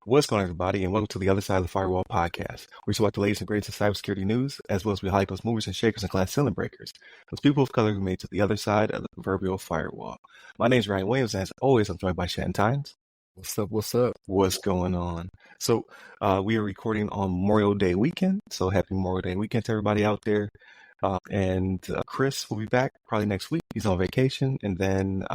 What's going on, everybody, and welcome to the Other Side of the Firewall podcast. We talk about the latest and greatest in cybersecurity news, as well as we highlight those movers and shakers and glass ceiling breakers, those people of color who made it to the other side of the proverbial firewall. My name is Ryan Williams, and as always, I'm joined by Shannon Tynes. What's up? What's up? What's going on? So we are recording on Memorial Day weekend, so happy Memorial Day weekend to everybody out there. And Chris will be back probably next week. He's on vacation, and then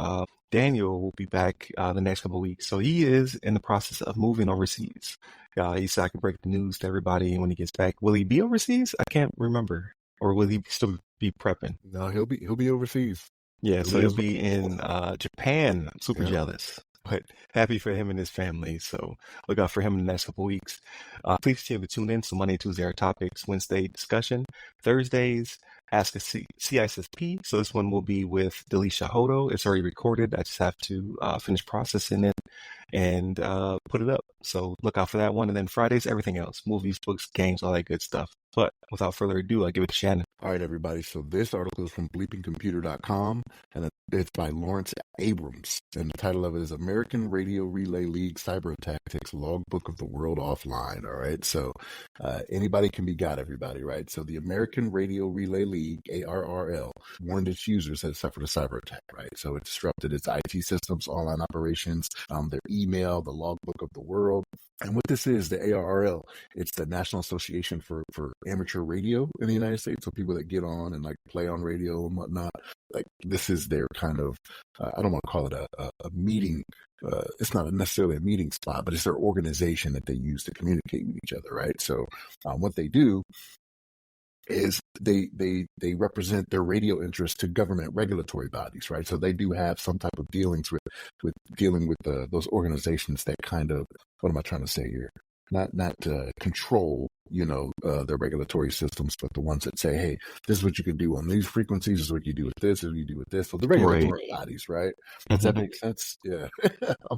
Daniel will be back the next couple of weeks. So he is in the process of moving overseas. He said I can break the news to everybody when he gets back. Will he be overseas? I can't remember. Or will he still be prepping? No, he'll be overseas. Yeah, so he'll be in Japan. I'm super jealous. But happy for him and his family. So look out for him in the next couple of weeks. Please continue to tune in. So Monday, Tuesday are topics. Wednesday, discussion. Thursdays, Ask a CISSP. So this one will be with Delisha Hodo. It's already recorded. I just have to finish processing it and put it up. So look out for that one. And then Fridays, everything else. Movies, books, games, all that good stuff. But without further ado, I give it to Shannon. All right, everybody. So this article is from bleepingcomputer.com, and it's by Lawrence Abrams. And the title of it is American Radio Relay League Cyberattack Takes Logbook of the World Offline. All right. So anybody can be got, everybody, right? So the American Radio Relay League, ARRL, warned its users that it suffered a cyber attack, right? So it disrupted its IT systems, online operations, their email, the logbook of the world. And what this is, the ARRL, it's the National Association for Amateur Radio in the United States. So people that get on and like play on radio and whatnot, like this is their kind of, I don't want to call it a meeting. It's not necessarily a meeting spot, but it's their organization that they use to communicate with each other, right? So what they do is they represent their radio interests to government regulatory bodies, right? So they do have some type of dealings with dealing with those organizations that kind of, what am I trying to say here? Not control, their regulatory systems, but the ones that say, hey, this is what you can do on these frequencies, this is what you do with this, this is what you do with this. So the regulatory bodies, right? Does that make sense? Yeah.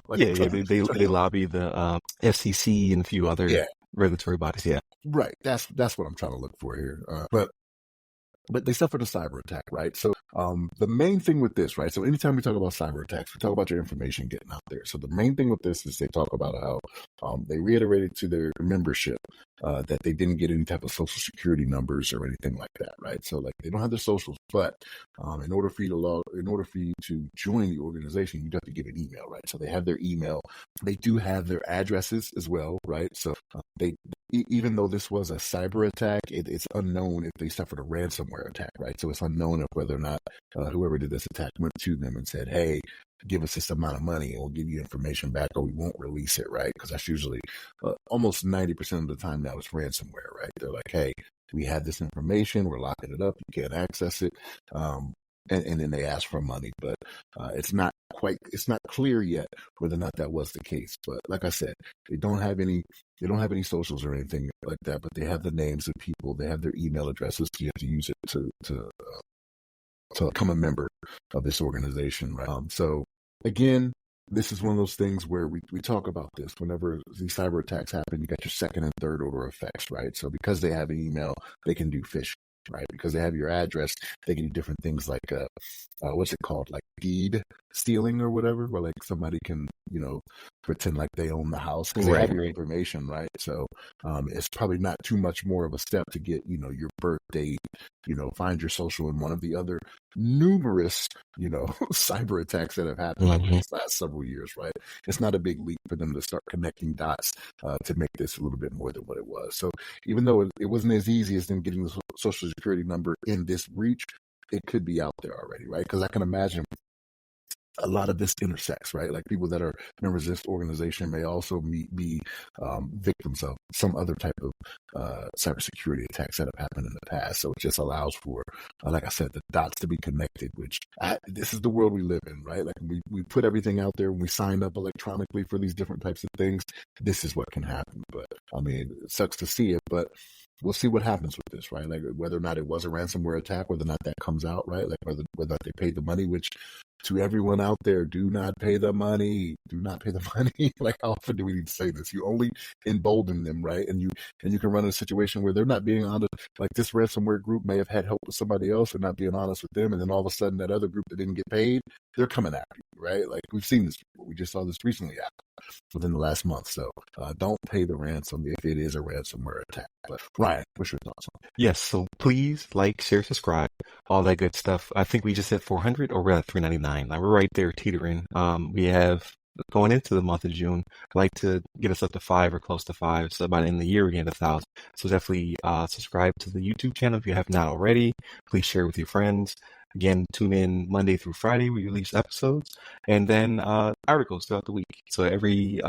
They lobby the FCC and a few other regulatory bodies. Yeah. Right. That's what I'm trying to look for here. But they suffered a cyber attack, right? So the main thing with this, right? So anytime we talk about cyber attacks, we talk about your information getting out there. So the main thing with this is they talk about how they reiterated to their membership that they didn't get any type of social security numbers or anything like that, right? So like they don't have their socials, but in order for you to join the organization, you have to get an email, right? So they have their email. They do have their addresses as well, right? So even though this was a cyber attack, it's unknown if they suffered a ransomware attack, right? So it's unknown of whether or not whoever did this attack went to them and said, hey, give us this amount of money and we'll give you information back, or we won't release it, right? Because that's usually almost 90% of the time now it's ransomware, right? They're like, hey, we have this information, we're locking it up, you can't access it. And then they ask for money, but it's not clear yet whether or not that was the case. But like I said, they don't have any socials or anything like that, but they have the names of people, they have their email addresses. So you have to use it to become a member of this organization, right? So again, this is one of those things where we talk about this whenever these cyber attacks happen. You got your second and third order effects, right? So because they have an email, they can do phishing, right? Because they have your address, they can do different things like what's it called, like deed stealing or whatever, where like somebody can pretend like they own the house because they have your information, right? So it's probably not too much more of a step to get your birth date, find your social, and one of the other numerous cyber attacks that have happened over these last several years, right? It's not a big leap for them to start connecting dots to make this a little bit more than what it was. So even though it wasn't as easy as them getting the social security number in this breach, it could be out there already, right? Because I can imagine a lot of this intersects, right? Like people that are members of this organization may also be victims of some other type of cybersecurity attacks that have happened in the past. So it just allows for, like I said, the dots to be connected, which this is the world we live in, right? Like we put everything out there when we signed up electronically for these different types of things. This is what can happen. But I mean, it sucks to see it, but we'll see what happens with this, right? Like whether or not it was a ransomware attack, whether or not that comes out, right? Like whether or not they paid the money, which to everyone out there, do not pay the money. Do not pay the money. Like how often do we need to say this? You only embolden them, right? And you can run in a situation where they're not being honest. Like this ransomware group may have had help with somebody else and not being honest with them, and then all of a sudden that other group that didn't get paid, they're coming after you, right? Like we've seen this before. We just saw this recently happen within the last month. So don't pay the ransom if it is a ransomware attack. But Ryan, what's your thoughts on it? Yes, so please like, share, subscribe, all that good stuff. I think we just hit 400 or we're at 399. Like we're right there teetering. We have going into the month of June, I'd like to get us up to 5 or close to 5. So by the end of the year, we get 1,000. So definitely subscribe to the YouTube channel if you have not already. Please share with your friends. Again, tune in Monday through Friday. We release episodes and then articles throughout the week. So every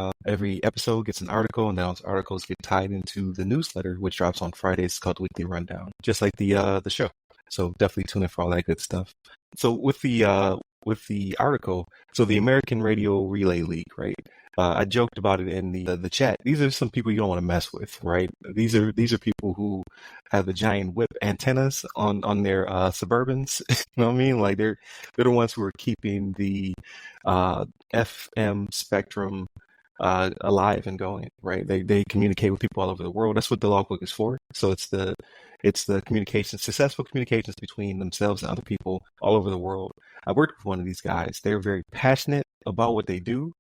episode gets an article, and then those articles get tied into the newsletter, which drops on Fridays. It's called the Weekly Rundown, just like the show. So definitely tune in for all that good stuff. So with the article, so the American Radio Relay League, right? I joked about it in the chat. These are some people you don't want to mess with, right? These are people who have the giant whip antennas on their Suburbans. You know what I mean? Like they're the ones who are keeping the FM spectrum alive and going, right? They communicate with people all over the world. That's what the Logbook is for. So it's the successful communications between themselves and other people all over the world. I worked with one of these guys. They're very passionate about what they do.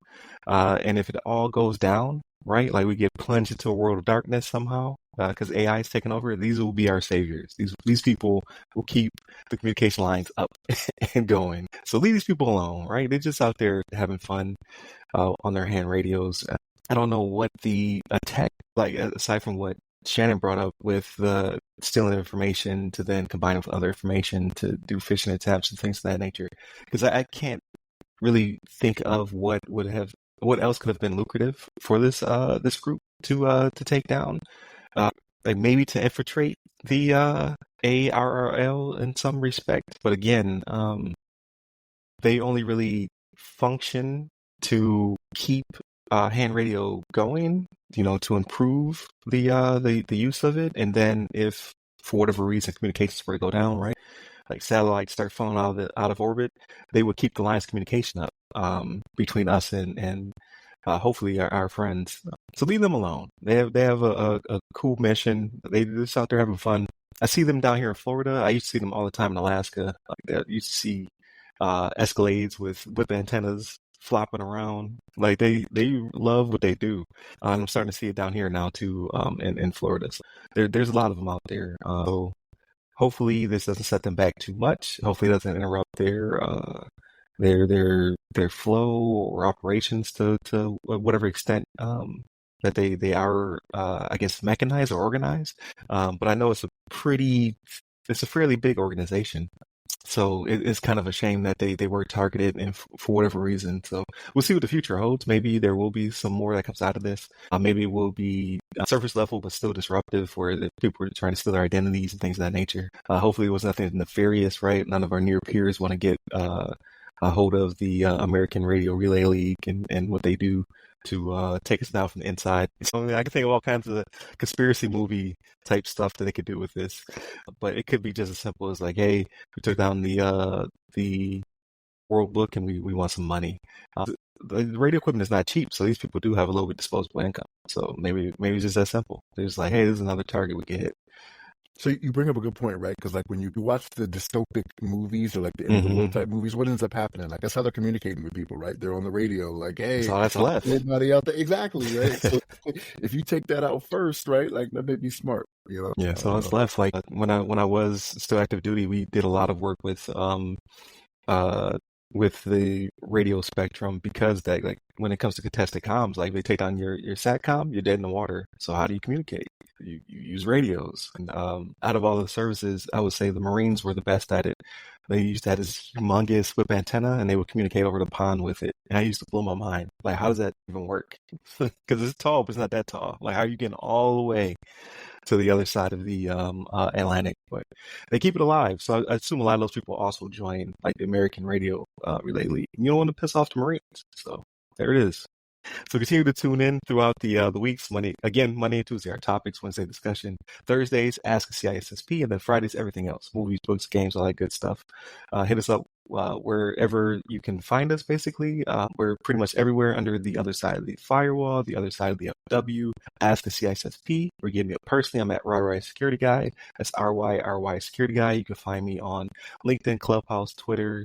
And if it all goes down, right, like we get plunged into a world of darkness somehow, because AI is taking over, these will be our saviors. These people will keep the communication lines up and going. So leave these people alone, right? They're just out there having fun on their hand radios. I don't know what the attack, like aside from what Shannon brought up with the stealing information to then combine it with other information to do phishing attempts and things of that nature. Because I can't really think of what else could have been lucrative for this group to take down. Like maybe to infiltrate the ARRL in some respect, but again, they only really function to keep hand radio going, to improve the use of it. And then if for whatever reason communications were to go down, right, like satellites start falling out of orbit, they would keep the lines of communication up between us and hopefully our friends. So leave them alone. They have a cool mission. They're just out there having fun. I see them down here in Florida. I used to see them all the time in Alaska. Like I used to see Escalades with antennas flopping around. Like they love what they do. I'm starting to see it down here now too in Florida. So there's a lot of them out there. So hopefully this doesn't set them back too much. Hopefully it doesn't interrupt their flow or operations to whatever extent that they are I guess mechanized or organized. But I know it's a fairly big organization. So it's kind of a shame that they were targeted and for whatever reason. So we'll see what the future holds. Maybe there will be some more that comes out of this. Maybe it will be surface level, but still disruptive where the people are trying to steal their identities and things of that nature. Hopefully it was nothing nefarious, right? None of our near peers want to get a hold of the American Radio Relay League and what they do to take us down from the inside. So I can think of all kinds of conspiracy movie type stuff that they could do with this, but it could be just as simple as like, hey, we took down the World Book and we want some money. The radio equipment is not cheap, so these people do have a little bit disposable income. So maybe it's just that simple. They're just like, hey, this is another target we can hit. So you bring up a good point, right? Because like when you watch the dystopic movies or like the end of the world type movies, what ends up happening? Like that's how they're communicating with people, right? They're on the radio, like, hey, so that's left. Everybody out there, exactly, right? So if you take that out first, right, like that may be smart, Yeah, so it's left. Like when I was still active duty, we did a lot of work with the radio spectrum because that like when it comes to contested comms, like they take down your SATCOM, you're dead in the water. So how do you communicate? You use radios. And out of all the services, I would say the Marines were the best at it. They used to have this humongous whip antenna and they would communicate over the pond with it. And I used to blow my mind. Like, how does that even work? Because it's tall, but it's not that tall. Like, how are you getting all the way to the other side of the Atlantic? But they keep it alive. So I assume a lot of those people also join like the American Radio Relay League. You don't want to piss off the Marines. So there it is. So continue to tune in throughout the weeks. Monday and Tuesday are topics. Wednesday discussion. Thursdays Ask a CISSP, and then Fridays everything else: movies, books, games, all that good stuff. Hit us up wherever you can find us. Basically, we're pretty much everywhere under the other side of the firewall, the other side of the FW. Ask a CISSP, or give me up personally. I'm at RY Security Guy. That's RY Security Guy. You can find me on LinkedIn, Clubhouse, Twitter,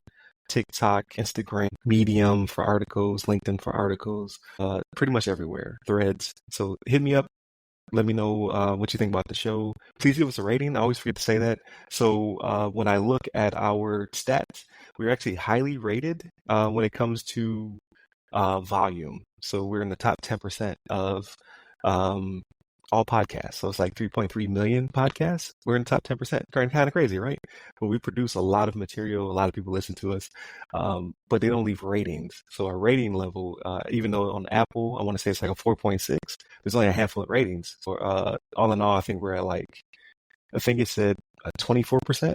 TikTok, Instagram, Medium for articles, LinkedIn for articles, pretty much everywhere, Threads. So hit me up. Let me know what you think about the show. Please give us a rating. I always forget to say that. So when I look at our stats, we're actually highly rated when it comes to volume. So we're in the top 10% of all podcasts. So it's like 3.3 million podcasts. We're in the top 10%. Kind of crazy, right? But we produce a lot of material. A lot of people listen to us, but they don't leave ratings. So our rating level, even though on Apple, I want to say it's like a 4.6, there's only a handful of ratings. For all in all, I think we're at like, I think it said 24%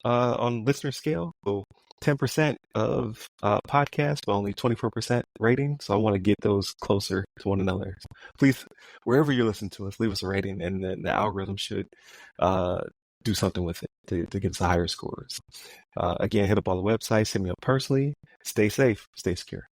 on listener scale. So 10% of podcasts, but only 24% rating. So I want to get those closer to one another. So please, wherever you listen to us, leave us a rating, and then the algorithm should do something with it to get us higher scores. Again, hit up all the websites, hit me up personally. Stay safe, stay secure.